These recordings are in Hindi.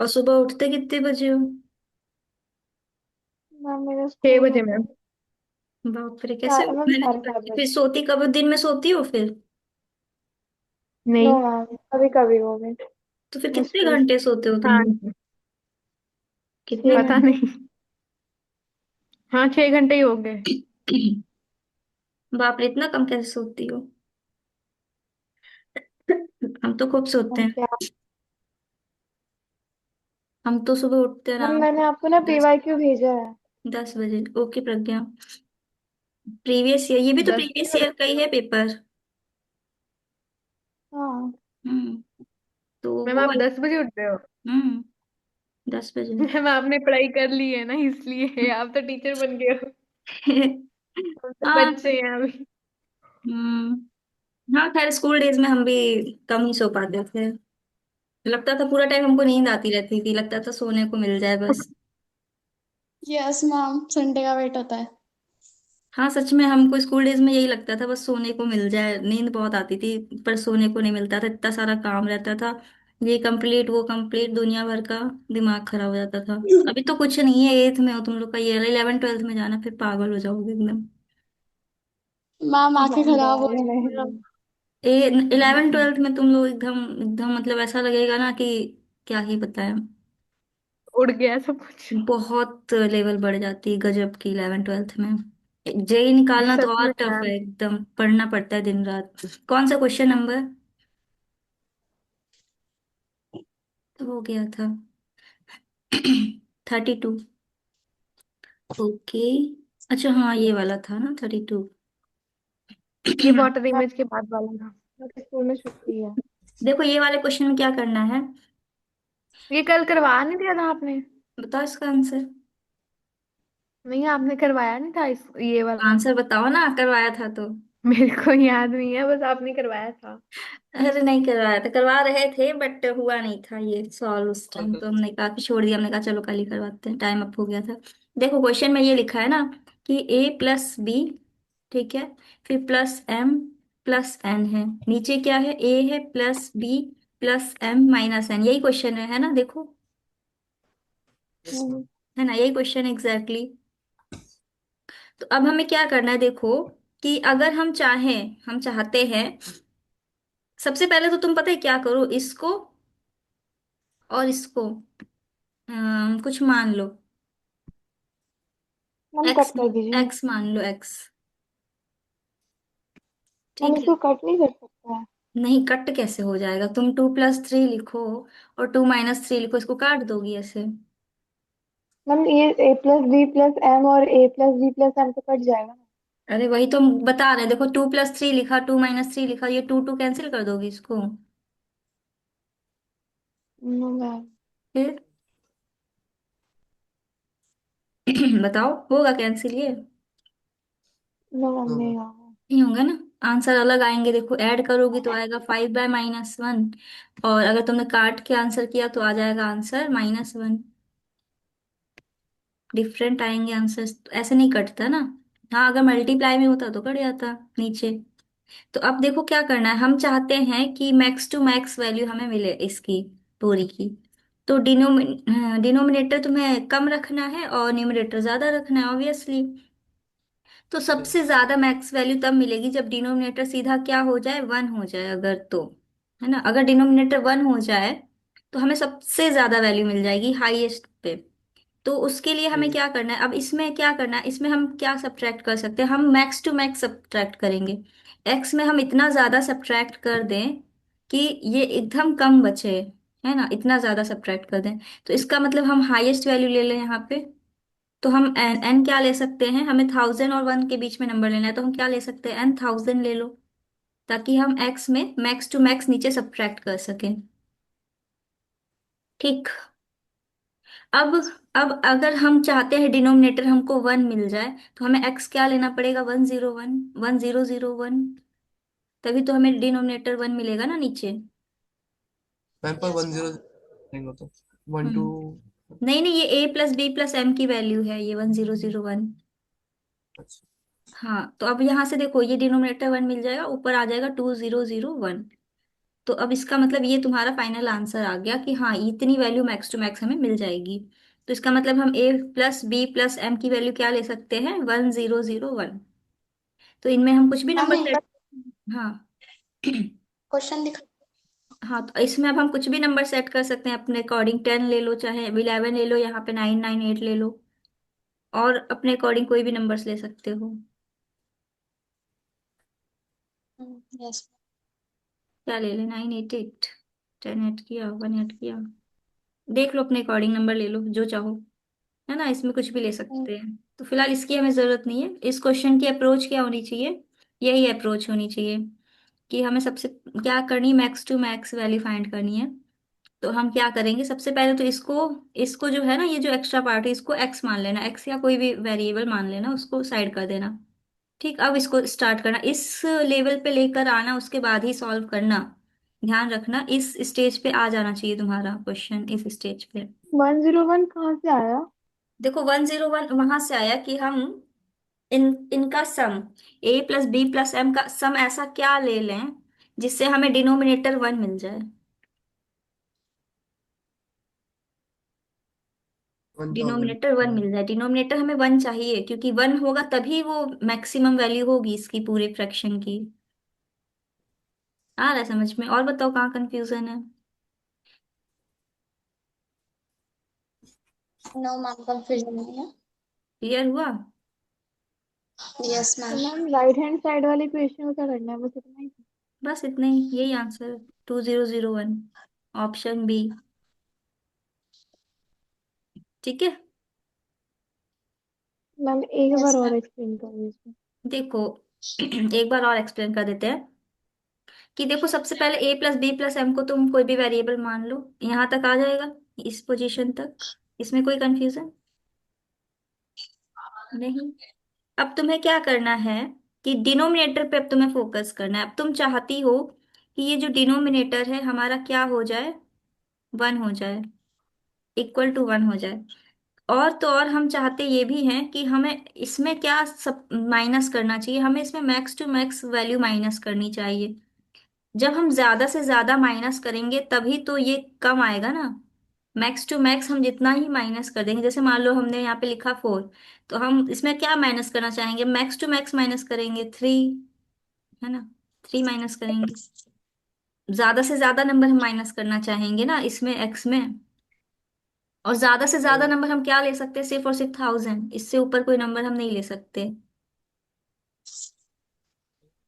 और सुबह उठते कितने बजे हो? मैम मेरा 6 बजे स्कूल मैम। बाप रे, कैसे मैम मैंने 7:30 फिर बजे। सोती कब हो? दिन में सोती हो फिर? नो नहीं। मैम, कभी कभी हो गए। तो फिर कितने मुश्किल से। घंटे सोते हो तुम? हाँ। कितने 6 पता घंटे नहीं। हाँ, 6 घंटे ही हो गए। बाप रे, इतना कम कैसे सोती हो? हम तो खूब सोते मैम हैं। क्या। हम तो सुबह उठते हैं मैम आराम मैंने से। आपको ना दस, PYQ भेजा है। 10 बजे। ओके प्रज्ञा। प्रीवियस ईयर, ये भी तो 10 प्रीवियस ईयर का ही है पेपर। हाँ। हम्म। तो मैम वो आप 10 बजे उठते हो? हम्म 10 बजे। मैम आपने पढ़ाई कर ली है ना, इसलिए आप तो टीचर बन गए हो। हम तो हाँ बच्चे हैं अभी। हाँ, खैर स्कूल डेज में हम भी कम ही सो पाते थे। लगता था पूरा टाइम हमको नींद आती रहती थी, लगता था सोने को मिल जाए बस। यस मैम, संडे का वेट होता है। हाँ सच में, हमको स्कूल डेज में यही लगता था, बस सोने को मिल जाए। नींद बहुत आती थी पर सोने को नहीं मिलता था, इतना सारा काम रहता था। ये कंप्लीट वो कंप्लीट, दुनिया भर का। दिमाग खराब हो जाता था। अभी तो कुछ नहीं है, 8th में हो तुम लोग का ईयर, 11th 12th में जाना, फिर पागल हो जाओगे एकदम। मैम आंखें खराब हो जाती है। 11th 12th में तुम लोग एकदम एकदम मतलब ऐसा लगेगा ना कि क्या ही बताएं। उड़ गया सब कुछ। बहुत लेवल बढ़ जाती है गजब की 11th 12th में। जेई निकालना तो सच और में टफ मैम। है एकदम, पढ़ना पड़ता है दिन रात। कौन सा क्वेश्चन नंबर तो हो गया था? 32। ओके। अच्छा हाँ, ये वाला था ना 32। ये वाटर इमेज के बाद वाला था। मेरे स्कूल में छुट्टी है। देखो ये वाले क्वेश्चन में क्या करना है, ये कल करवा नहीं दिया था आपने? बताओ इसका आंसर। नहीं, आपने करवाया नहीं था ये वाला। आंसर बताओ ना, करवाया था तो। मेरे को याद नहीं है, बस आपने करवाया था। अरे नहीं करवाया था, करवा रहे थे बट हुआ नहीं था ये सॉल्व उस टाइम, तो हमने कहा कि छोड़ दिया, हमने कहा चलो कल ही करवाते हैं, टाइम अप हो गया था। देखो क्वेश्चन में ये लिखा है ना कि A+B, ठीक है, फिर +M+N है, नीचे क्या है, A है +B+M-N, यही क्वेश्चन है ना? देखो, हम्म। है ना यही क्वेश्चन एग्जैक्टली। तो अब हमें क्या करना है, देखो कि अगर हम चाहें, हम चाहते हैं, सबसे पहले तो तुम पता है क्या करो, इसको और इसको कुछ मान लो। हम एक्स, कट कर दीजिए। एक्स मान लो, एक्स। हम ठीक है। इसको कट नहीं कर सकते हैं। नहीं, कट कैसे हो जाएगा? तुम 2+3 लिखो और 2-3 लिखो, इसको काट दोगी ऐसे? हम ये A+B+M और A+B+M तो कट जाएगा ना। अरे वही तो हम बता रहे हैं, देखो 2+3 लिखा, 2-3 लिखा, ये टू टू कैंसिल कर दोगी इसको? No ma'am. फिर बताओ, होगा कैंसिल ये? नो मैम, नहीं होगा। नहीं होगा ना। आंसर अलग आएंगे, देखो ऐड करोगी तो आएगा 5/-1, और अगर तुमने काट के आंसर किया तो आ जाएगा आंसर -1। डिफरेंट आएंगे आंसर्स, तो ऐसे नहीं कटता ना। हाँ अगर मल्टीप्लाई में होता तो कट जाता नीचे। तो अब देखो क्या करना है, हम चाहते हैं कि मैक्स टू मैक्स वैल्यू हमें मिले इसकी, पूरी की। तो डिनोमिनेटर तुम्हें कम रखना है और न्यूमरेटर ज्यादा रखना है ऑब्वियसली। तो सबसे ज्यादा मैक्स वैल्यू तब मिलेगी जब डिनोमिनेटर सीधा क्या हो जाए, 1 हो जाए अगर तो, है ना? अगर डिनोमिनेटर 1 हो जाए तो हमें सबसे ज्यादा वैल्यू मिल जाएगी हाईएस्ट पे। तो उसके लिए हमें क्या करना है, अब इसमें क्या करना है, इसमें हम क्या सब्ट्रैक्ट कर सकते हैं, हम मैक्स टू मैक्स सब्ट्रैक्ट करेंगे। एक्स में हम इतना ज्यादा सब्ट्रैक्ट कर दें कि ये एकदम कम बचे, है ना, इतना ज्यादा सब्ट्रैक्ट कर दें। तो इसका मतलब हम हाईएस्ट वैल्यू ले लें यहाँ पे। तो हम एन क्या ले सकते हैं, हमें 1000 और 1 के बीच में नंबर लेना है, तो हम क्या ले सकते हैं, N 1000 ले लो, ताकि हम एक्स में मैक्स टू मैक्स नीचे सब्ट्रैक्ट कर सकें। ठीक। अब अब अगर हम चाहते हैं डिनोमिनेटर हमको 1 मिल जाए, तो हमें एक्स क्या लेना पड़ेगा, 101, 1001, तभी तो हमें डिनोमिनेटर 1 मिलेगा ना नीचे। मैम पर 10 नहीं होता। 12। हम्म नहीं नहीं, ये A+B+M की वैल्यू है, ये 1001। अच्छा। हाँ तो अब यहाँ से देखो, ये डिनोमिनेटर 1 मिल जाएगा, ऊपर आ जाएगा 2001। तो अब इसका मतलब ये तुम्हारा फाइनल आंसर आ गया कि हाँ इतनी वैल्यू मैक्स टू मैक्स हमें मिल जाएगी। तो इसका मतलब हम ए प्लस बी प्लस एम की वैल्यू क्या ले सकते हैं, 1001। तो इनमें हम कुछ भी मैम नंबर एक सेट। बार हाँ। क्वेश्चन दिखा। हाँ तो इसमें अब हम कुछ भी नंबर सेट कर सकते हैं अपने अकॉर्डिंग, 10 ले लो चाहे 11 ले लो, यहाँ पे 998 ले लो, और अपने अकॉर्डिंग कोई भी नंबर्स ले सकते हो। यस। क्या ले लें, 988, 10 ऐड किया, 1 ऐड किया, देख लो अपने अकॉर्डिंग नंबर ले लो जो चाहो, है ना, इसमें कुछ भी ले सकते हैं। तो फिलहाल इसकी हमें जरूरत नहीं है। इस क्वेश्चन की अप्रोच क्या होनी चाहिए, यही अप्रोच होनी चाहिए कि हमें सबसे क्या करनी, max to max value find करनी है। तो हम क्या करेंगे, सबसे पहले तो इसको इसको जो है ना, ये जो एक्स्ट्रा पार्ट है इसको एक्स मान लेना, एक्स या कोई भी वेरिएबल मान लेना, उसको साइड कर देना। ठीक, अब इसको स्टार्ट करना, इस लेवल पे लेकर आना, उसके बाद ही सॉल्व करना। ध्यान रखना इस स्टेज पे आ जाना चाहिए तुम्हारा क्वेश्चन, इस स्टेज पे। 101 कहाँ से आया? देखो 101 वहां से आया कि हम इनका सम, ए प्लस बी प्लस एम का सम ऐसा क्या ले लें जिससे हमें डिनोमिनेटर 1 मिल जाए। 1000। डिनोमिनेटर 1 मिल जाए, डिनोमिनेटर हमें 1 चाहिए क्योंकि 1 होगा तभी वो मैक्सिमम वैल्यू होगी इसकी पूरे फ्रैक्शन की। आ रहा है समझ में, और बताओ कहाँ कंफ्यूजन है। नो मैम, कंफ्यूजन नहीं है। क्लियर हुआ। यस तो ma'am. Ma'am right hand side वाले क्वेश्चन को क्या करना है, बस इतना ही? बस इतना ही, यही आंसर, 2001, ऑप्शन बी। ठीक है। मैम एक यस बार और मैम। एक्सप्लेन करो इसमें। देखो एक बार और एक्सप्लेन कर देते हैं कि देखो सबसे पहले ए प्लस बी प्लस एम को तुम कोई भी वेरिएबल मान लो, यहाँ तक आ जाएगा, इस पोजीशन तक, इसमें कोई कंफ्यूजन नहीं। अब तुम्हें क्या करना है कि डिनोमिनेटर पे अब तुम्हें फोकस करना है। अब तुम चाहती हो कि ये जो डिनोमिनेटर है हमारा क्या हो जाए, 1 हो जाए, इक्वल टू 1 हो जाए। और तो और हम चाहते ये भी हैं कि हमें इसमें क्या सब माइनस करना चाहिए, हमें इसमें max to max value minus करनी चाहिए। जब हम ज्यादा से ज्यादा माइनस करेंगे तभी तो ये कम आएगा ना। मैक्स टू मैक्स हम जितना ही माइनस कर देंगे, जैसे मान लो हमने यहाँ पे लिखा 4, तो हम इसमें क्या माइनस करना चाहेंगे, मैक्स टू मैक्स माइनस करेंगे 3, है ना, 3 माइनस करेंगे। ज्यादा से ज्यादा नंबर हम माइनस करना चाहेंगे ना इसमें एक्स में। और ज्यादा से ज्यादा नंबर हम क्या ले सकते हैं, सिर्फ और सिर्फ 1000, इससे ऊपर कोई नंबर हम नहीं ले सकते।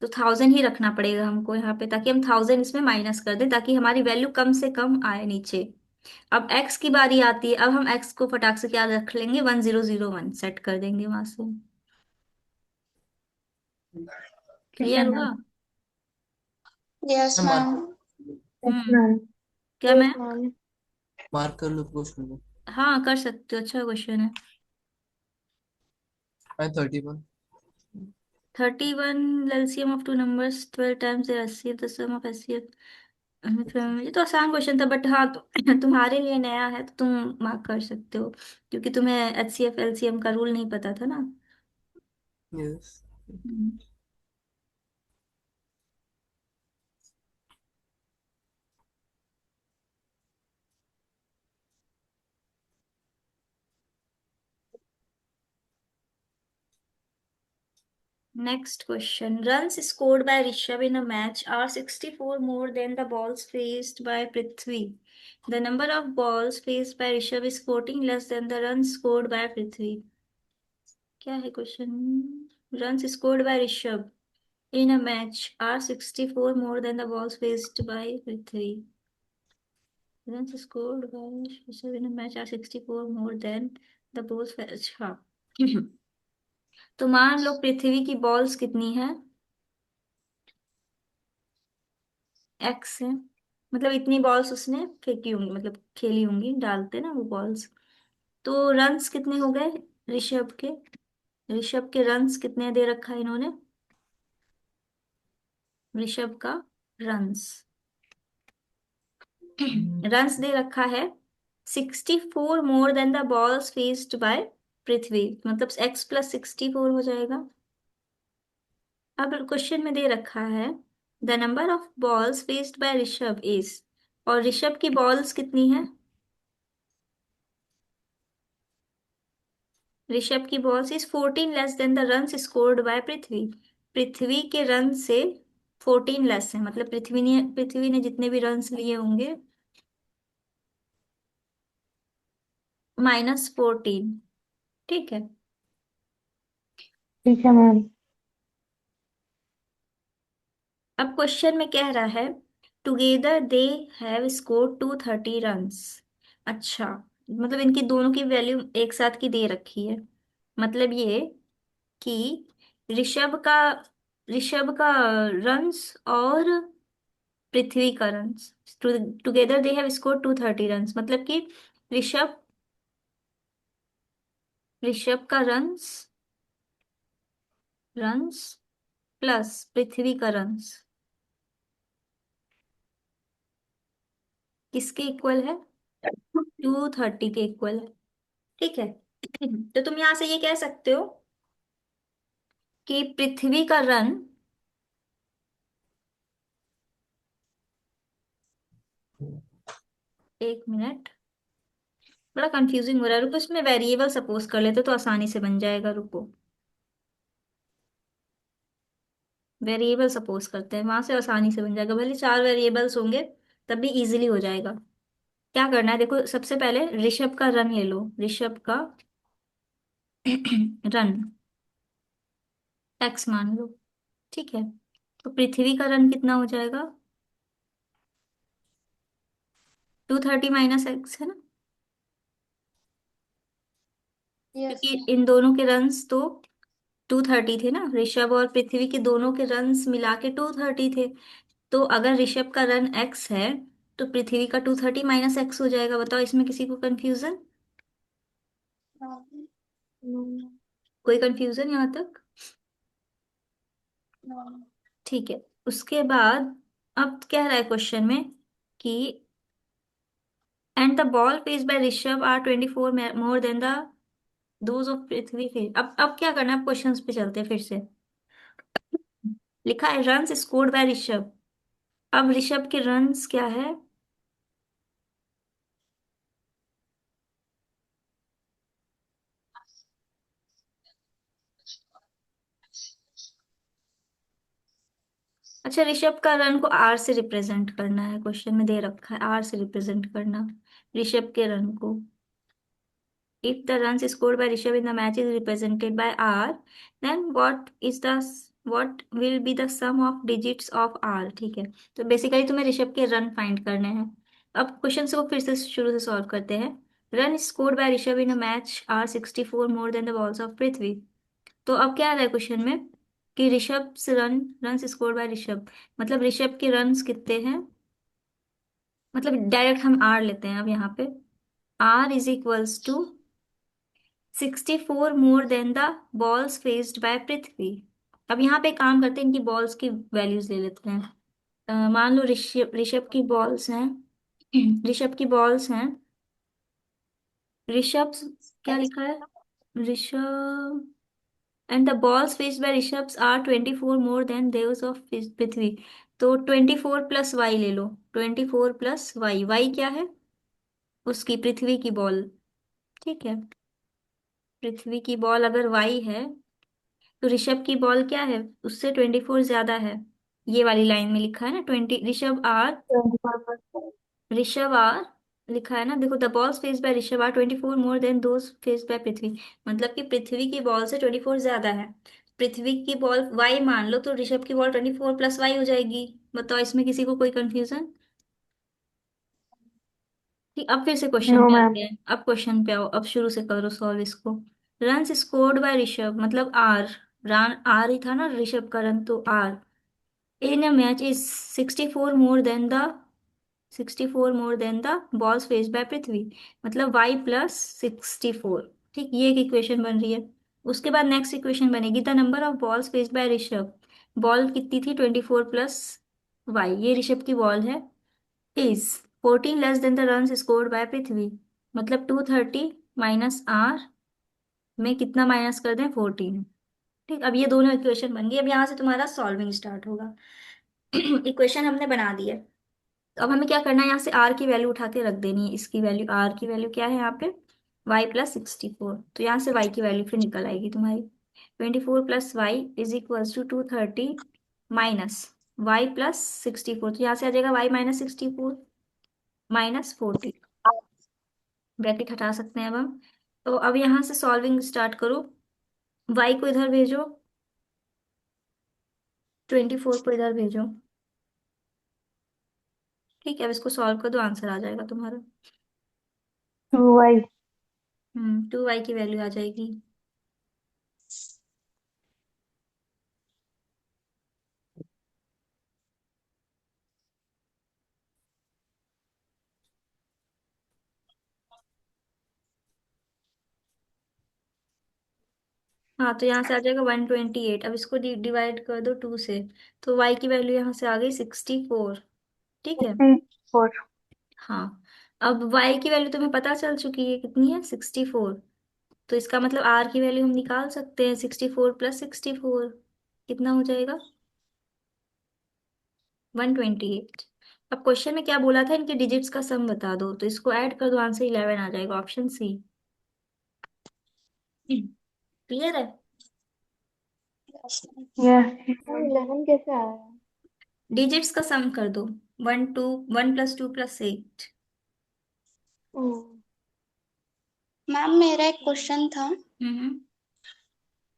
तो 1000 ही रखना पड़ेगा हमको यहाँ पे, ताकि हम 1000 इसमें माइनस कर दें, ताकि हमारी वैल्यू कम से कम आए नीचे। अब एक्स की बारी आती है, अब हम एक्स को फटाक से क्या रख लेंगे, 1001 सेट कर देंगे वहां से। ठीक है क्लियर मैम। हुआ। यस मैं मैम। यस हम्म। मैम। क्या यस मैं, मैम। मार्क कर लो क्वेश्चन को। हाँ कर सकते हो, अच्छा क्वेश्चन है। मैं 31। 31, LCM of two numbers 12 times HCF the sum of HCF. ये तो आसान क्वेश्चन था, बट हाँ तो, तुम्हारे लिए नया है तो तुम मार्क कर सकते हो, क्योंकि तुम्हें एचसीएफ एलसीएम का रूल नहीं पता था ना। Yes. Next question. Runs scored by Rishabh in a match are 64 more than the balls faced by Prithvi. The number of balls faced by Rishabh is 14 less than the runs scored by Prithvi. क्या है question. Runs scored by Rishabh in a match are 64 more than the balls faced by Prithvi. Runs scored by Rishabh in a match are 64 more than the balls faced. हाँ। तो मान लो पृथ्वी की बॉल्स कितनी है, एक्स है, मतलब इतनी बॉल्स उसने फेंकी होंगी, मतलब खेली होंगी, डालते ना वो बॉल्स। तो रन्स कितने हो गए ऋषभ के, ऋषभ के रन्स कितने दे रखा है इन्होंने, ऋषभ का रन्स, रन्स दे रखा है 64 more than the balls faced by Prithvi, मतलब एक्स प्लस 64 हो जाएगा। अब क्वेश्चन में दे रखा है the number of balls faced by Rishabh is, और ऋषभ की बॉल्स कितनी है? ऋषभ की balls is 14 less than the runs scored by Prithvi. Prithvi के रन से 14 लेस है, मतलब पृथ्वी ने जितने भी रन्स लिए होंगे -14। ठीक है। ठीक है मैम। अब क्वेश्चन में कह रहा है together they have score 230 runs. अच्छा, मतलब इनकी दोनों की वैल्यू एक साथ की दे रखी है। मतलब ये कि ऋषभ का ऋषभ का रन्स और पृथ्वी का runs together they have score 230 runs, मतलब कि ऋषभ ऋषभ का रन्स रन्स प्लस पृथ्वी का रन्स किसके इक्वल है? 230 के इक्वल है। ठीक है। तो तुम यहां से ये कह सकते हो कि पृथ्वी का रन, 1 मिनट, बड़ा कंफ्यूजिंग हो रहा है, रुको इसमें वेरिएबल सपोज कर लेते तो आसानी से बन जाएगा। रुको, वेरिएबल सपोज करते हैं, वहां से आसानी से बन जाएगा, भले 4 वेरिएबल्स होंगे तब भी इजीली हो जाएगा। क्या करना है देखो, सबसे पहले ऋषभ का रन ले लो, ऋषभ का रन एक्स मान लो। ठीक है, तो पृथ्वी का रन कितना हो जाएगा? 230 -x है ना, यस। क्योंकि इन दोनों के रन्स तो 230 थे ना, ऋषभ और पृथ्वी के दोनों के रन्स मिला के 230 थे। तो अगर ऋषभ का रन एक्स है तो पृथ्वी का 230 -x हो जाएगा। बताओ इसमें किसी को कंफ्यूजन? नो। कोई कंफ्यूजन यहाँ तक? नो। ठीक है। उसके बाद अब कह रहा है क्वेश्चन में कि and the ball face by Rishabh are 24 more than the those of Prithvi face. अब क्या करना है, अब क्वेश्चंस पे चलते हैं फिर से। लिखा है रन्स स्कोर्ड बाय ऋषभ। अब ऋषभ के रन्स क्या है? अच्छा, ऋषभ का रन को आर से रिप्रेजेंट करना है, क्वेश्चन में दे रखा है आर से रिप्रेजेंट करना ऋषभ के रन को। If the runs scored by Rishabh in the match is represented by R, then what will be the sum of digits of R? ठीक है, तो बेसिकली तुम्हें ऋषभ के रन फाइंड करने हैं। अब क्वेश्चन को फिर से शुरू से सॉल्व करते हैं। Run scored by Rishabh in a match are 64 more than the balls of Prithvi. तो अब क्या आ रहा है क्वेश्चन में कि ऋषभ से रन स्कोर्ड बाय ऋषभ, मतलब ऋषभ के रन्स कितने हैं? मतलब डायरेक्ट हम आर लेते हैं अब यहाँ पे। R is equals to 64 more than the balls faced by Prithvi. अब यहाँ पे काम करते हैं, इनकी बॉल्स की वैल्यूज ले लेते हैं। मान लो ऋषभ ऋषभ की बॉल्स हैं ऋषभ की बॉल्स हैं ऋषभ, क्या लिखा है? Rishabh and the balls faced by Rishabh are 24 more than those of Prithvi. तो 24 प्लस वाई ले लो, 24 प्लस वाई, वाई क्या है? उसकी पृथ्वी की बॉल। ठीक है, पृथ्वी की बॉल अगर वाई है तो ऋषभ की बॉल क्या है? उससे 24 ज्यादा है। ये वाली लाइन में लिखा है ना 20, ऋषभ आर लिखा है ना, देखो the balls face by Rishabh are 24 more than those face by Prithvi. मतलब कि पृथ्वी की बॉल से 24 ज्यादा है। पृथ्वी की बॉल वाई मान लो तो ऋषभ की बॉल 24 प्लस वाई हो जाएगी। बताओ इसमें किसी को कोई कंफ्यूजन? ठीक, अब फिर से क्वेश्चन नो पे मैम। आते हैं, अब क्वेश्चन पे आओ, अब शुरू से करो सॉल्व इसको। रन स्कोर्ड बाय ऋषभ, मतलब आर, रन आर ही था ना ऋषभ का रन, तो are in a match is 64 more than the 64 more than the balls faced by पृथ्वी, मतलब y प्लस 64। ठीक, ये एक इक्वेशन बन रही है। उसके बाद नेक्स्ट इक्वेशन बनेगी the number of balls faced by Rishabh. Ball कितनी थी? 24 प्लस वाई, ये ऋषभ की बॉल है, is 14 less than the run scored by Prithvi. मतलब 230 माइनस आर में कितना माइनस कर दें? 14। ठीक, अब ये दोनों इक्वेशन बन गई। अब यहाँ से तुम्हारा सॉल्विंग स्टार्ट होगा। इक्वेशन हमने बना दी है। तो अब हमें क्या करना है, यहाँ से आर की वैल्यू उठा के रख देनी है। इसकी वैल्यू, आर की वैल्यू क्या है यहाँ पे, y+64। तो यहाँ से y की वैल्यू फिर निकल आएगी तुम्हारी 24 + y = 230 माइनस y+64। तो यहाँ से आ जाएगा y-64 -40। ब्रैकेट हटा सकते हैं अब हम। तो अब यहाँ से सॉल्विंग स्टार्ट करो। y को इधर भेजो, 24 को इधर भेजो। ठीक है, अब इसको सॉल्व कर दो, आंसर आ जाएगा तुम्हारा। 2y। 2y की वैल्यू आ जाएगी। हाँ, तो यहाँ से आ जाएगा 128। अब इसको डिवाइड कर दो 2 से। तो y की वैल्यू यहाँ से आ गई 64। ठीक है। 64। हाँ, अब y की वैल्यू तुम्हें पता चल चुकी है कितनी है, 64। तो इसका मतलब r की वैल्यू हम निकाल सकते हैं। 64 + 64 कितना हो जाएगा, 128। अब क्वेश्चन में क्या बोला था, इनके डिजिट्स का सम बता दो। तो इसको ऐड कर दो, आंसर 11 आ जाएगा, ऑप्शन सी। क्लियर है। Yes, ma'am. यस, 11 कैसे आया? डिजिट्स का सम कर दो, 1 + 2 + 8। ओह। मैम मेरा एक क्वेश्चन था। हम्म।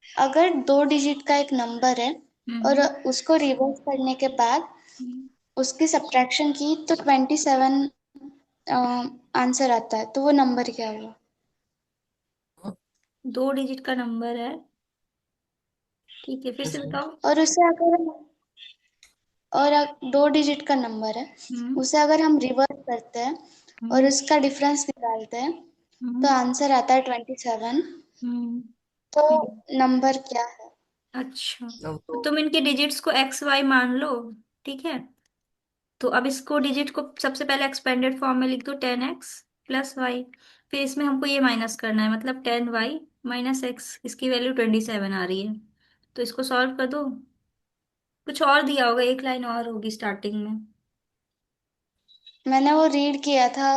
अगर 2 डिजिट का एक नंबर है और हम्म। उसको रिवर्स करने के बाद हम्म। उसकी सब्ट्रैक्शन की तो 27 आंसर आता है, तो वो नंबर क्या हुआ? 2 डिजिट का नंबर है, ठीक है, फिर से यस मैम। बताओ। और उसे अगर 2 डिजिट का नंबर है, हम्म। उसे अगर हम रिवर्स करते हैं और हम्म। उसका डिफरेंस निकालते हैं तो हम्म। आंसर आता है 27। हम्म। तो हम्म। नंबर क्या है? अच्छा, अब तो तो तुम इनके डिजिट्स को एक्स वाई मान लो। ठीक है, तो अब इसको डिजिट को सबसे पहले एक्सपेंडेड फॉर्म में लिख दो, 10x + y। फिर इसमें हमको ये माइनस करना है, मतलब 10y - x, इसकी वैल्यू 27 आ रही है। तो इसको सॉल्व कर दो। कुछ और दिया होगा, एक लाइन और होगी स्टार्टिंग में। मैंने वो रीड किया था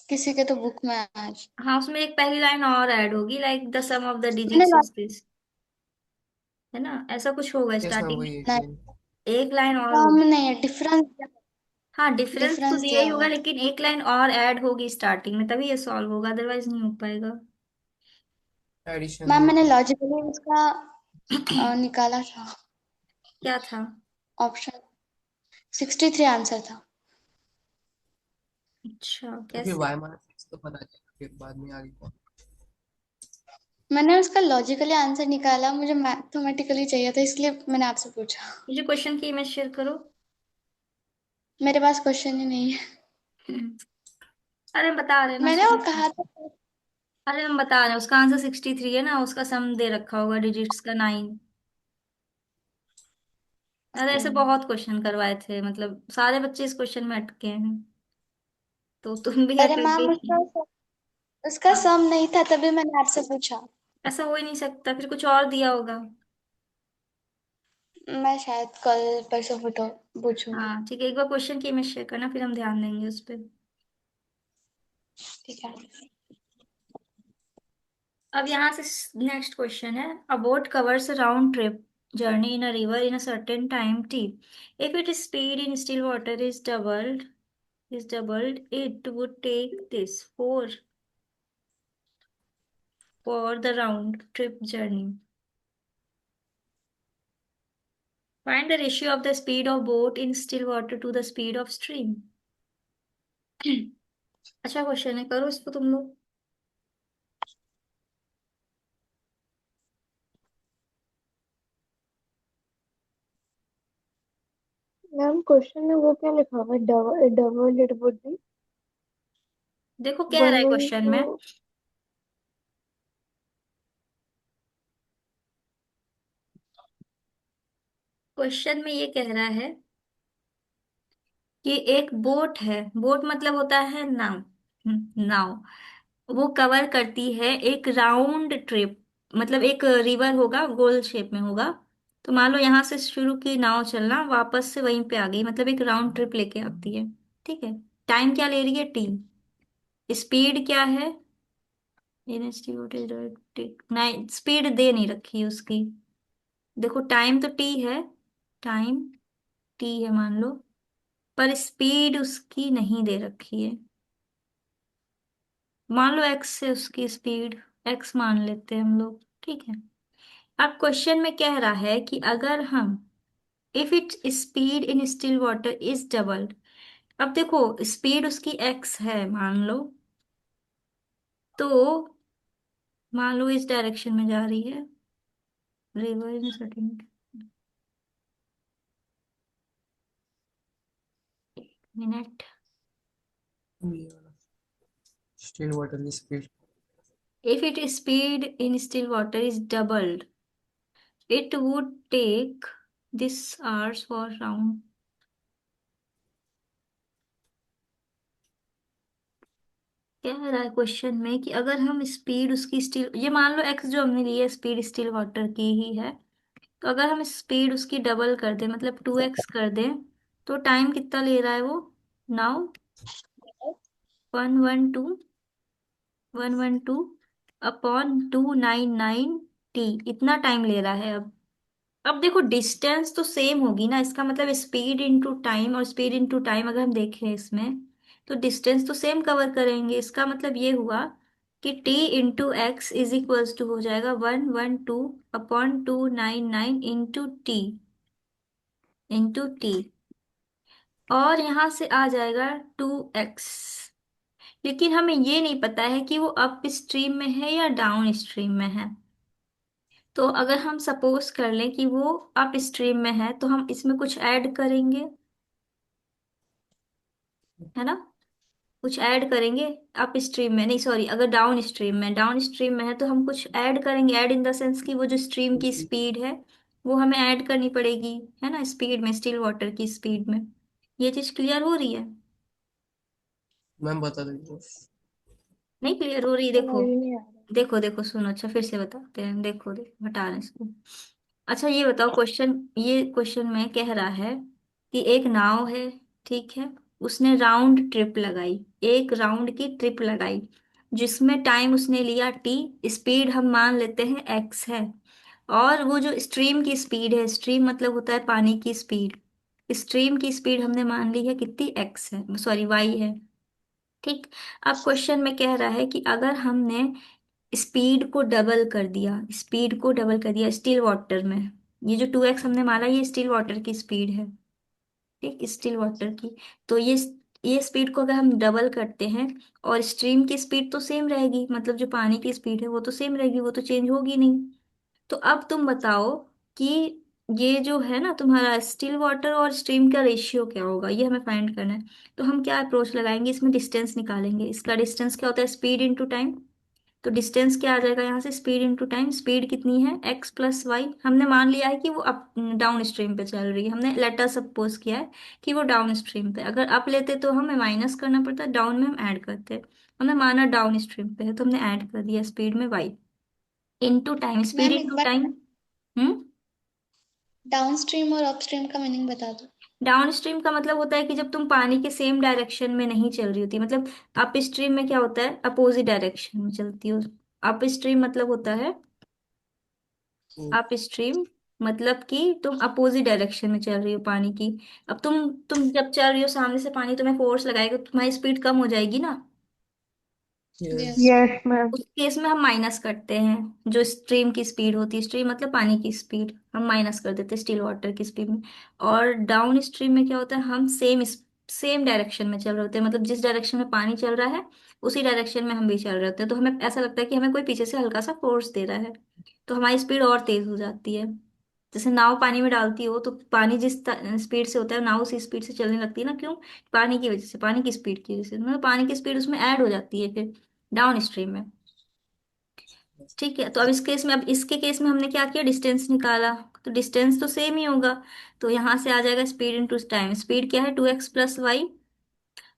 किसी के तो बुक में आज। हाँ, उसमें एक पहली लाइन और ऐड होगी, like the sum of the मैंने डिजिट्स इज दिस, है ना, ऐसा कुछ होगा यस मैम, स्टार्टिंग वही में। एक लाइन। एक लाइन और सम होगी। नहीं है, डिफरेंस। हाँ, डिफरेंस तो डिफरेंस दिया दिया ही होगा, हुआ था। लेकिन एक लाइन और ऐड होगी स्टार्टिंग में, तभी ये सॉल्व होगा, अदरवाइज नहीं हो पाएगा। एडिशन मैम हुआ मैंने था। लॉजिकली उसका निकाला था। क्या था। ऑप्शन 63 आंसर था। अच्छा, तो फिर कैसे। y-6 तो पता चला, फिर बाद में आगे कौन। मैंने उसका लॉजिकली आंसर निकाला, मुझे मैथमेटिकली चाहिए था, इसलिए मैंने आपसे पूछा। मुझे क्वेश्चन की इमेज शेयर करो। मेरे पास क्वेश्चन ही नहीं है। अरे हम बता रहे हैं ना मैंने वो उसका। कहा था। अरे हम बता रहे हैं, उसका आंसर 63 है ना, उसका सम दे रखा होगा डिजिट्स का 9। अरे ऐसे बहुत क्वेश्चन करवाए थे, मतलब सारे बच्चे इस क्वेश्चन में अटके हैं, तो तुम भी अरे अटक मैम गई। उसका हाँ, सम नहीं था, तभी मैंने आपसे पूछा। ऐसा हो ही नहीं सकता, फिर कुछ और दिया होगा। मैं शायद कल परसों फोटो पूछूंगी। हाँ ठीक है, एक बार क्वेश्चन की इमेज शेयर करना, फिर हम ध्यान देंगे उस पर। ठीक है। अब यहाँ से नेक्स्ट क्वेश्चन है, अ boat covers a round trip journey in a river in a certain time t. If its speed in still water is doubled, it would take this for the round trip journey. Find the ratio of the speed of boat in still water to the speed of stream. अच्छा क्वेश्चन है, करो इसको तुम लोग। मैम क्वेश्चन में वो क्या लिखा हुआ है? Double double it would be देखो कह रहा है वन क्वेश्चन इंटू। में, क्वेश्चन में ये कह रहा है कि एक बोट है, बोट मतलब होता है नाव। नाव वो कवर करती है एक राउंड ट्रिप, मतलब एक रिवर होगा, गोल शेप में होगा, तो मान लो यहाँ से शुरू की नाव चलना, वापस से वहीं पे आ गई, मतलब एक राउंड ट्रिप लेके आती है। ठीक है। टाइम क्या ले रही है? टी। स्पीड क्या है? नहीं, स्पीड दे नहीं रखी है उसकी। देखो टाइम तो टी है, टाइम टी है मान लो, पर स्पीड उसकी नहीं दे रखी है। मान लो एक्स है उसकी स्पीड, एक्स मान लेते हैं हम लोग। ठीक है। अब क्वेश्चन में कह रहा है कि अगर हम, if it speed in still water is doubled. अब देखो स्पीड उसकी एक्स है मान लो, तो मान लो इस डायरेक्शन में जा रही है, रिवर इन सर्टेन मिनट। ये वाला स्टिल वाटर की speed. If it speed in still water is doubled, it would take this hours for round। कह रहा है क्वेश्चन में कि अगर हम स्पीड उसकी स्टिल, ये मान लो एक्स जो हमने ली है स्पीड स्टिल वाटर की ही है, तो अगर हम स्पीड उसकी डबल कर दें, मतलब 2x कर दें, तो टाइम कितना ले रहा है वो? नाउ 112 112 अपॉन 299 टी, इतना टाइम ले रहा है। अब देखो डिस्टेंस तो सेम होगी ना, इसका मतलब स्पीड इनटू टाइम, और स्पीड इनटू टाइम अगर हम देखें इसमें, तो डिस्टेंस तो सेम कवर करेंगे। इसका मतलब ये हुआ कि t into x is equals to हो जाएगा 112 अपॉन 299 इंटू टी। और यहाँ से आ जाएगा 2x। लेकिन हमें ये नहीं पता है कि वो अप स्ट्रीम में है या डाउन स्ट्रीम में है। तो अगर हम सपोज कर लें कि वो अप स्ट्रीम में है, तो हम इसमें कुछ ऐड करेंगे, है ना? कुछ ऐड करेंगे। अप स्ट्रीम में नहीं, सॉरी, अगर डाउन स्ट्रीम में है तो हम कुछ ऐड करेंगे। ऐड इन द सेंस कि वो जो स्ट्रीम की स्पीड है वो हमें ऐड करनी पड़ेगी, है ना, स्पीड में, स्टिल वाटर की स्पीड में। ये चीज क्लियर हो रही है? मैम बता देंगे। नहीं क्लियर हो रही? देखो समझ नहीं आ रहा। देखो देखो सुनो, अच्छा फिर से बताते हैं, देखो देखो हटा रहे हैं इसको। अच्छा ये बताओ, क्वेश्चन में कह रहा है कि एक नाव है, ठीक है, उसने राउंड ट्रिप लगाई, एक राउंड की ट्रिप लगाई, जिसमें टाइम उसने लिया टी, स्पीड हम मान लेते हैं एक्स है, और वो जो स्ट्रीम की स्पीड है, स्ट्रीम मतलब होता है पानी की स्पीड, स्ट्रीम की स्पीड हमने मान ली है कितनी? एक्स है, सॉरी वाई है। ठीक। अब क्वेश्चन में कह रहा है कि अगर हमने स्पीड को डबल कर दिया, स्पीड को डबल कर दिया स्टिल वाटर में, ये जो 2x हमने माना ये स्टिल वाटर की स्पीड है, ठीक, स्टिल वाटर की। तो ये स्पीड को अगर हम डबल करते हैं, और स्ट्रीम की स्पीड तो सेम रहेगी, मतलब जो पानी की स्पीड है वो तो सेम रहेगी, वो तो चेंज होगी नहीं। तो अब तुम बताओ कि ये जो है ना तुम्हारा स्टिल वाटर और स्ट्रीम का रेशियो क्या होगा, ये हमें फाइंड करना है। तो हम क्या अप्रोच लगाएंगे, इसमें डिस्टेंस निकालेंगे। इसका डिस्टेंस क्या होता है? Speed into time. तो डिस्टेंस क्या आ जाएगा यहाँ से? Speed into time. स्पीड कितनी है? X plus y. हमने मान लिया है कि वो अप डाउन स्ट्रीम पे चल रही है, हमने लेटर सपोज किया है कि वो डाउन स्ट्रीम पे। अगर अप लेते तो हमें माइनस करना पड़ता, डाउन में हम ऐड करते। हमने माना डाउन स्ट्रीम पे है तो हमने ऐड कर दिया स्पीड में y into time, speed ma'am एक इंटू बार टाइम। हम्म। डाउन स्ट्रीम और अप स्ट्रीम का मीनिंग बता दो। डाउन स्ट्रीम का मतलब होता है कि जब तुम पानी के सेम डायरेक्शन में नहीं चल रही होती, मतलब अप स्ट्रीम में क्या होता है? अपोजिट डायरेक्शन में चलती हो। अप स्ट्रीम मतलब होता है, अप स्ट्रीम मतलब कि तुम अपोजिट डायरेक्शन में चल रही हो पानी की। अब तुम जब चल रही हो सामने से पानी तुम्हें फोर्स लगाएगा तो तुम्हारी स्पीड कम हो जाएगी ना। यस। यस। Yes ma'am. उस केस में हम माइनस करते हैं जो स्ट्रीम की स्पीड होती है, स्ट्रीम मतलब पानी की स्पीड, हम माइनस कर देते हैं स्टिल वाटर की स्पीड में। और डाउन स्ट्रीम में क्या होता है? हम सेम डायरेक्शन में चल रहे होते हैं, मतलब जिस डायरेक्शन में पानी चल रहा है उसी डायरेक्शन में हम भी चल रहे होते हैं, तो हमें ऐसा लगता है कि हमें कोई पीछे से हल्का सा फोर्स दे रहा है, तो हमारी स्पीड और तेज हो जाती है। जैसे नाव पानी में डालती हो तो पानी जिस स्पीड से होता है नाव उसी स्पीड से चलने लगती है ना, क्यों? पानी की वजह से, पानी की स्पीड की वजह से, मतलब पानी की स्पीड उसमें ऐड हो जाती है फिर डाउन स्ट्रीम में। ठीक है। तो अब इसके केस में हमने क्या किया? डिस्टेंस निकाला। तो डिस्टेंस तो सेम ही होगा, तो यहाँ से आ जाएगा स्पीड इंटू टाइम। स्पीड क्या है? 2x प्लस वाई,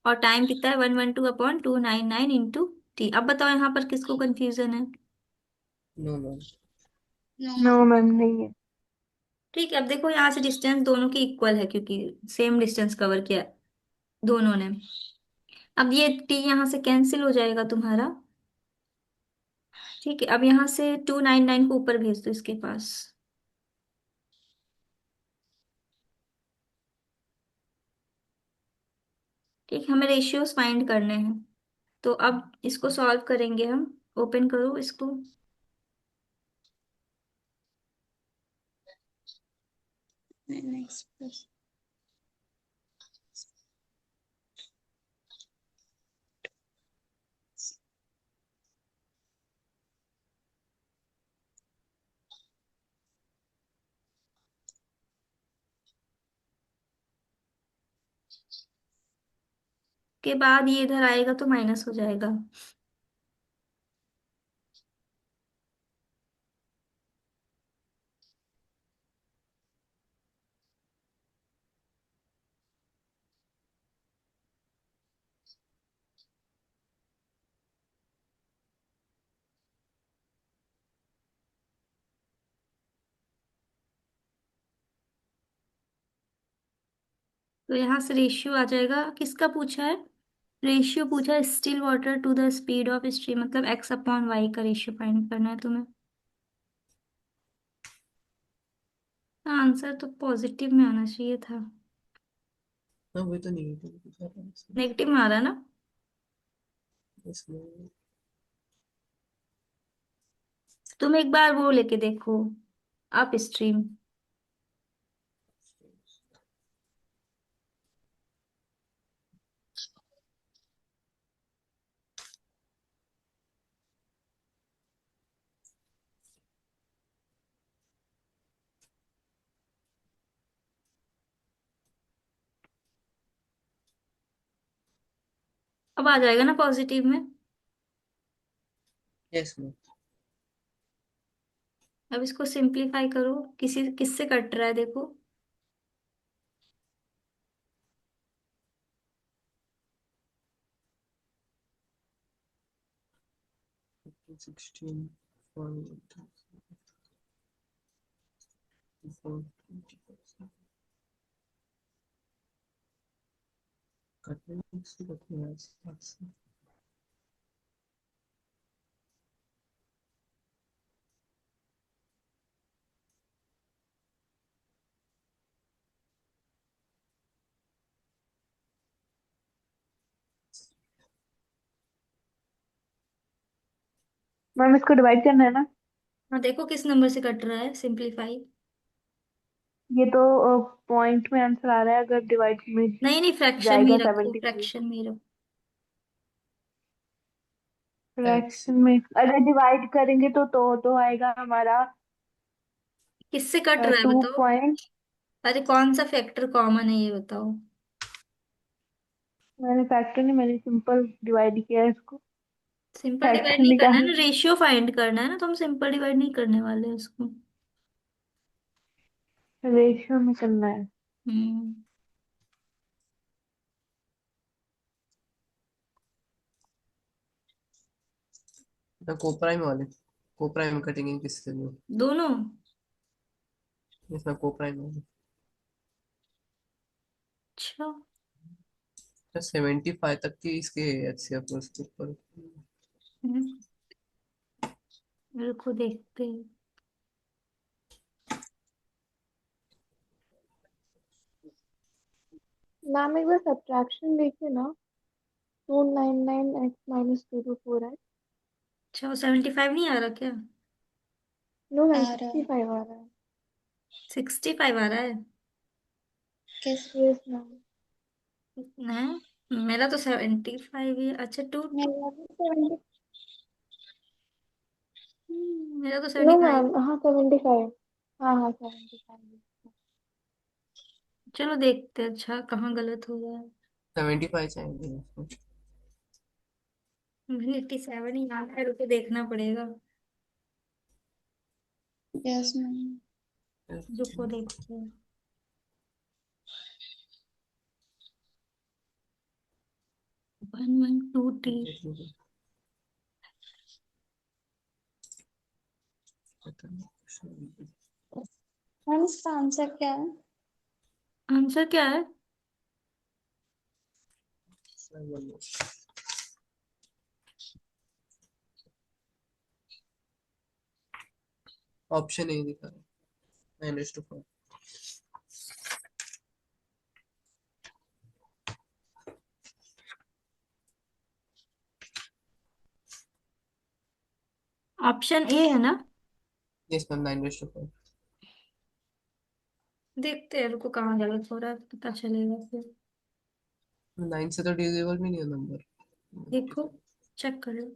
और टाइम कितना है? 112 अपॉन 299 इंटू टी। अब बताओ यहाँ पर किसको कंफ्यूजन है? No no. No no ma'am. Ma'am नहीं है। ठीक है, अब देखो यहाँ से डिस्टेंस दोनों की इक्वल है क्योंकि सेम डिस्टेंस कवर किया है दोनों ने। अब ये टी यहाँ से कैंसिल हो जाएगा तुम्हारा। ठीक है, अब यहाँ से 299 को ऊपर भेज दो इसके पास। ठीक है, हमें रेशियोज फाइंड करने हैं, तो अब इसको सॉल्व करेंगे हम। ओपन करो इसको। नेक्स्ट के बाद ये इधर आएगा तो माइनस हो जाएगा। तो यहाँ से रेशियो आ जाएगा, किसका पूछा है? रेशियो पूछा है still water to the speed of stream, मतलब एक्स अपॉन वाई का रेशियो फाइंड करना है तुम्हें। आंसर तो पॉजिटिव में आना चाहिए था। हाँ वही तो नहीं है नेगेटिव में आ रहा है ना। इसमें। तुम एक बार वो लेके देखो, अप स्ट्रीम। अब आ जाएगा ना पॉजिटिव में। Yes ma'am. अब इसको सिंप्लीफाई करो, किसी किससे कट रहा है देखो। 16 कटने से कटने से मैम इसको डिवाइड करना है ना। हाँ देखो किस नंबर से कट रहा है, सिंप्लीफाई। ये तो पॉइंट में आंसर आ रहा है, अगर डिवाइड में नहीं नहीं, फ्रैक्शन में जाएगा ही रखो, 75। फ्रैक्शन में ही रखो। एक्स। फ्रैक्शन में अगर डिवाइड करेंगे तो आएगा हमारा किससे कट रहा है टू बताओ। पॉइंट अरे कौन सा फैक्टर कॉमन है ये बताओ। मैंने फैक्टर नहीं, मैंने सिंपल डिवाइड किया है इसको। सिंपल डिवाइड फैक्टर नहीं करना है निकाल ना, रेशियो फाइंड करना है ना, तो हम सिंपल डिवाइड नहीं करने वाले हैं उसको। रेशियो में करना है। हम्म। कोप्राइम वाले कोप्राइम कटेंगे किससे भी। दोनों। इसमें कोप्राइम वाले अच्छा। 75 तक की इसके एचसीएफ उसके ऊपर। हम्म, रुको देखते हैं। मैम एक बार सब्ट्रैक्शन देखिए ना। 299x - 224 है। अच्छा, वो 75 नहीं आ रहा क्या? नो मैम, आ रहा 65 आ रहा है। 65 आ रहा है। किस यस मैम। है, मेरा तो 75 ही है। अच्छा टू टू। मेरा भी 70। मेरा तो नो 75। मैम, हाँ 75। हाँ हाँ 75। चलो देखते हैं, अच्छा कहाँ गलत हो रहा है। 75 चाहिए इसको। मुझे 87 ही याद है, रुको देखना पड़ेगा। Yes ma'am. रुको देखते हैं। 112T। मैम इसका आंसर क्या है? आंसर क्या है? 7 ऑप्शन ए दिखा रहा है 9:5। ऑप्शन ए है ना? Yes ma'am 9:5। देखते हैं, रुको कहाँ गलत हो रहा है पता चलेगा फिर। 9 से तो डिविजिबल भी नहीं है नंबर। देखो, चेक करो।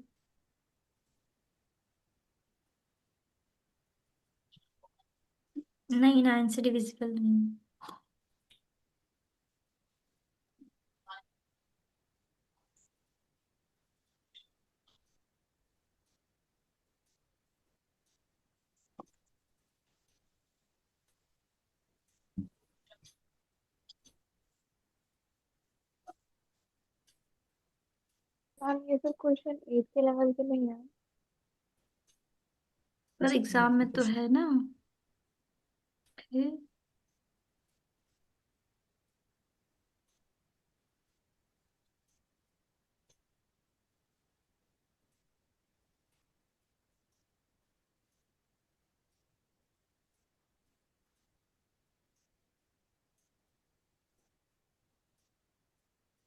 नहीं, 9 से डिविजिबल नहीं है। मैम ये तो क्वेश्चन 8 के लेवल के नहीं है। पर एग्जाम में तो है ना। फिर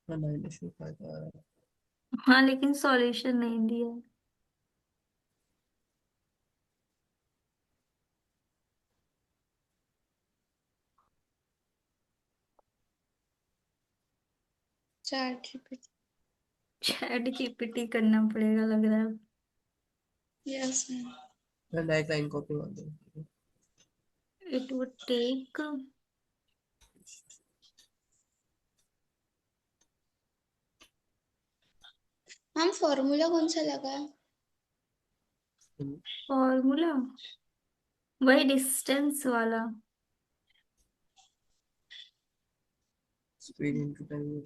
9:5 हाँ, लेकिन सॉल्यूशन नहीं दिया। Chat GPT. चैट जीपीटी करना पड़ेगा लग रहा है। Yes ma'am. मैं डायरेक्ट लाइन कॉपी मार दूँ। It would take. Ma'am formula कौन सा लगा है? फॉर्मूला वही डिस्टेंस वाला। Speed into time.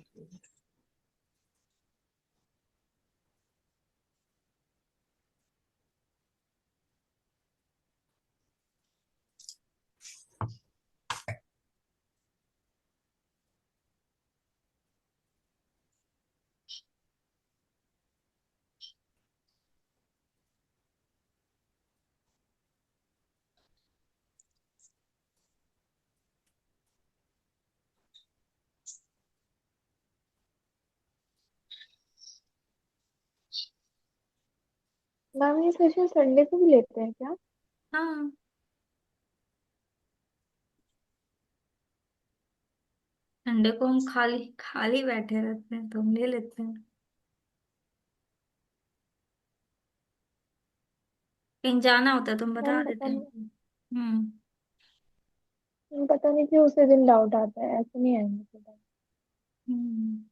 मैम ये सेशन संडे को भी लेते हैं क्या? हाँ, संडे को हम खाली खाली बैठे रहते हैं तो हम ले लेते हैं। कहीं जाना होता है तुम बता मैम देते पता हैं। नहीं। पता नहीं क्यों उसी दिन डाउट आता है, ऐसे नहीं आएंगे पता। हम्म।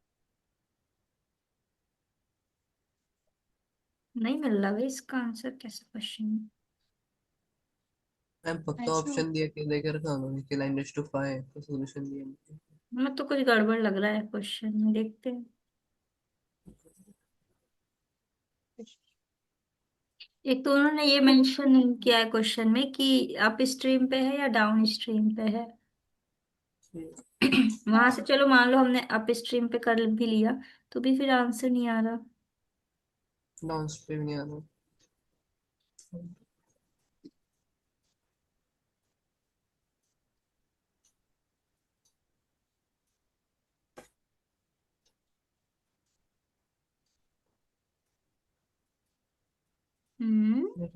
नहीं मिल रहा भाई इसका आंसर, कैसे क्वेश्चन? मैम पक्का ऐसा। ऑप्शन दिया के देकर रखा उन्होंने कि 9:5 तो सोल्यूशन दिया मुझे। हमें तो कुछ गड़बड़ लग रहा है क्वेश्चन में, देखते हैं। एक तो उन्होंने ये मेंशन नहीं किया है क्वेश्चन में कि अप स्ट्रीम पे है या डाउन स्ट्रीम पे है। वहां से चलो मान लो हमने अप स्ट्रीम पे कर भी लिया, तो भी फिर आंसर नहीं आ रहा। डाउन स्ट्रीम नहीं आना। हम्म।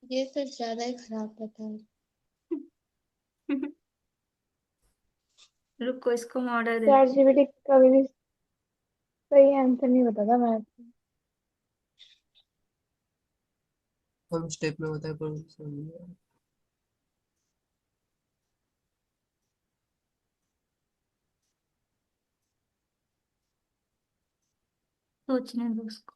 ये तो ज्यादा ही खराब बता रहे। रुको, इसको हम ऑर्डर चैट देते हैं। जीपीटी कभी भी सही आंसर नहीं बताता मैथ में। हम स्टेप में बताए पर समझ नहीं आया। सोचने दो उसको।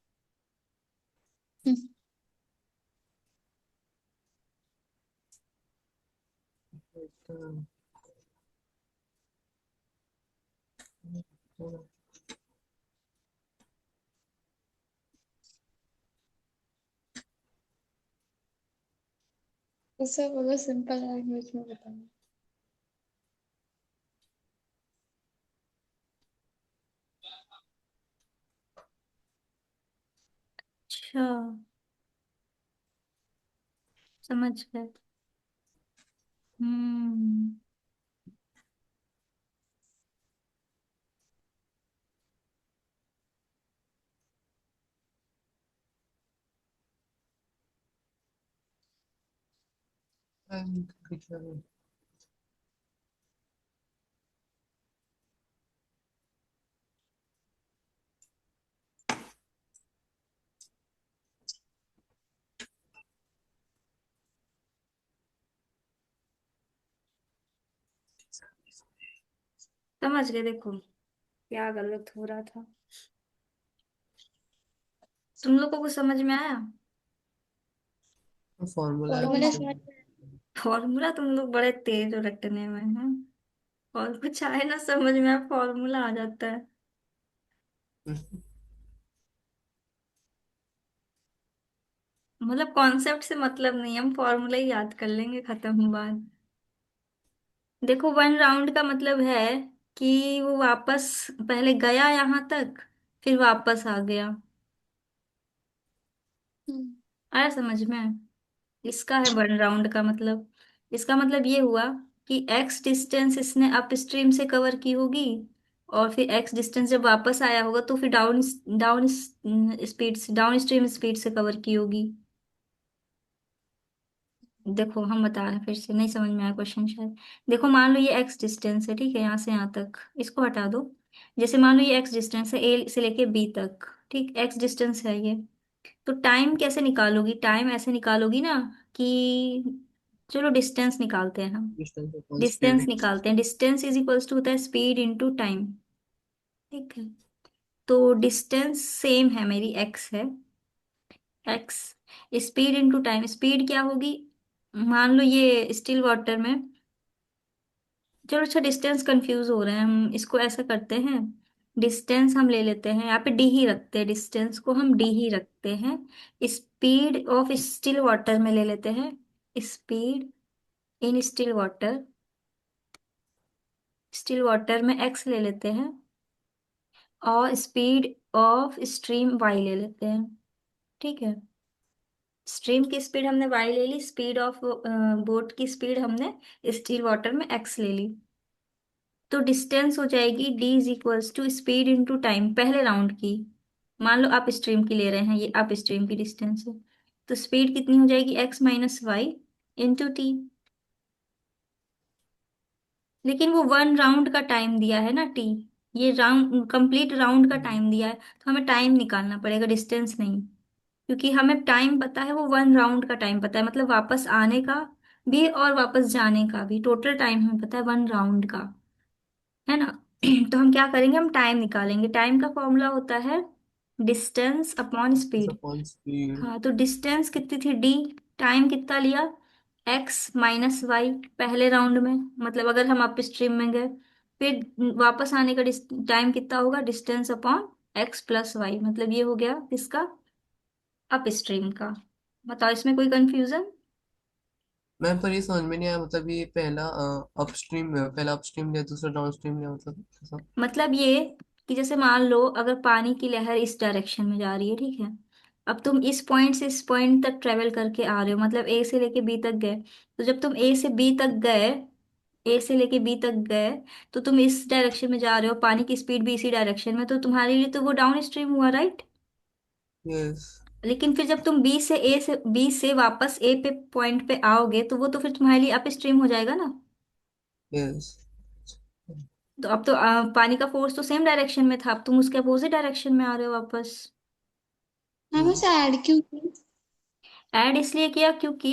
उसे बोलो सिंपल लैंग्वेज में बताओ। अच्छा, समझ गए। हम्म। समझ गए, देखो क्या गलत हो रहा था। तुम लोगों को समझ में आया? फॉर्मूला है फॉर्मूला कुछ। समझ। फॉर्मूला तुम लोग बड़े तेज हो रटने में हैं। और कुछ आए ना समझ में, फॉर्मूला आ जाता है। मतलब कॉन्सेप्ट से मतलब नहीं, हम फॉर्मूला ही याद कर लेंगे, खत्म हुआ बात। देखो, वन राउंड का मतलब है कि वो वापस पहले गया यहाँ तक, फिर वापस आ गया। हम्म। आया समझ में? इसका है वन राउंड का मतलब। इसका मतलब ये हुआ कि एक्स डिस्टेंस इसने अप स्ट्रीम से कवर की होगी, और फिर एक्स डिस्टेंस जब वापस आया होगा तो फिर डाउन डाउन स्पीड से, डाउन स्ट्रीम स्पीड से कवर की होगी। देखो हम बता रहे हैं, फिर से नहीं समझ में आया क्वेश्चन शायद। देखो, मान लो ये एक्स डिस्टेंस है, ठीक है, यहाँ से यहाँ तक, इसको हटा दो। जैसे मान लो ये एक्स डिस्टेंस है ए से लेके बी तक, ठीक, एक्स डिस्टेंस है ये। तो टाइम कैसे निकालोगी? टाइम ऐसे निकालोगी ना कि, चलो डिस्टेंस निकालते हैं हम। Distance upon distance speed. निकालते हैं, डिस्टेंस इज इक्वल्स टू होता है स्पीड इनटू टाइम। ठीक है, तो डिस्टेंस सेम है मेरी, एक्स है, x, speed into time, speed क्या होगी? मान लो ये स्टिल वाटर में, चलो अच्छा डिस्टेंस कंफ्यूज हो रहे हैं हम, इसको ऐसा करते हैं, डिस्टेंस हम ले लेते हैं, यहाँ पे डी ही रखते हैं, डिस्टेंस को हम डी ही रखते हैं। स्पीड ऑफ स्टिल वाटर में ले लेते हैं, speed in still water, still water में एक्स ले लेते हैं, और स्पीड ऑफ स्ट्रीम वाई ले लेते हैं। ठीक है, स्ट्रीम की स्पीड हमने वाई ले ली, स्पीड ऑफ बोट की स्पीड हमने स्टिल वाटर में एक्स ले ली। तो डिस्टेंस हो जाएगी d is equals to speed into time पहले राउंड की। मान लो आप स्ट्रीम की ले रहे हैं, ये आप स्ट्रीम की डिस्टेंस है, तो स्पीड कितनी हो जाएगी? x minus y into t. लेकिन वो वन राउंड का टाइम दिया है ना टी, ये राउंड कंप्लीट राउंड का टाइम दिया है, तो हमें टाइम निकालना पड़ेगा, डिस्टेंस नहीं। क्योंकि हमें टाइम पता है, वो वन राउंड का टाइम पता है, मतलब वापस आने का भी और वापस जाने का भी, टोटल टाइम हमें पता है वन राउंड का, है ना? तो हम क्या करेंगे, हम टाइम निकालेंगे। टाइम का फॉर्मूला होता है distance upon speed. Upon speed. हाँ, तो डिस्टेंस कितनी थी डी, टाइम कितना लिया, एक्स माइनस वाई पहले राउंड में, मतलब अगर हम अप स्ट्रीम में गए, फिर वापस आने का टाइम कितना होगा, distance upon x plus y, मतलब ये हो गया किसका, अप स्ट्रीम का। बताओ इसमें कोई कंफ्यूजन? मैम पर ये समझ में नहीं आया, मतलब ये पहला अपस्ट्रीम, पहला अपस्ट्रीम लिया दूसरा डाउनस्ट्रीम लिया, मतलब ऐसा। मतलब ये कि जैसे मान लो अगर पानी की लहर इस डायरेक्शन में जा रही है, ठीक है, अब तुम इस पॉइंट से इस पॉइंट तक ट्रेवल करके आ रहे हो, मतलब ए से लेके बी तक गए, तो जब तुम ए से बी तक गए, ए से लेके बी तक गए, तो तुम इस डायरेक्शन में जा रहे हो, पानी की स्पीड भी इसी डायरेक्शन में, तो तुम्हारे लिए तो वो डाउन स्ट्रीम हुआ, राइट? यस। लेकिन फिर जब तुम बी से वापस ए पे पॉइंट पे आओगे, तो वो तो फिर तुम्हारे लिए अप स्ट्रीम हो जाएगा ना। यस। तो अब तो पानी का फोर्स तो सेम डायरेक्शन में था, अब तुम उसके अपोजिट डायरेक्शन में आ रहे हो वापस। मैम उसे ऐड क्यों की? ऐड इसलिए किया क्योंकि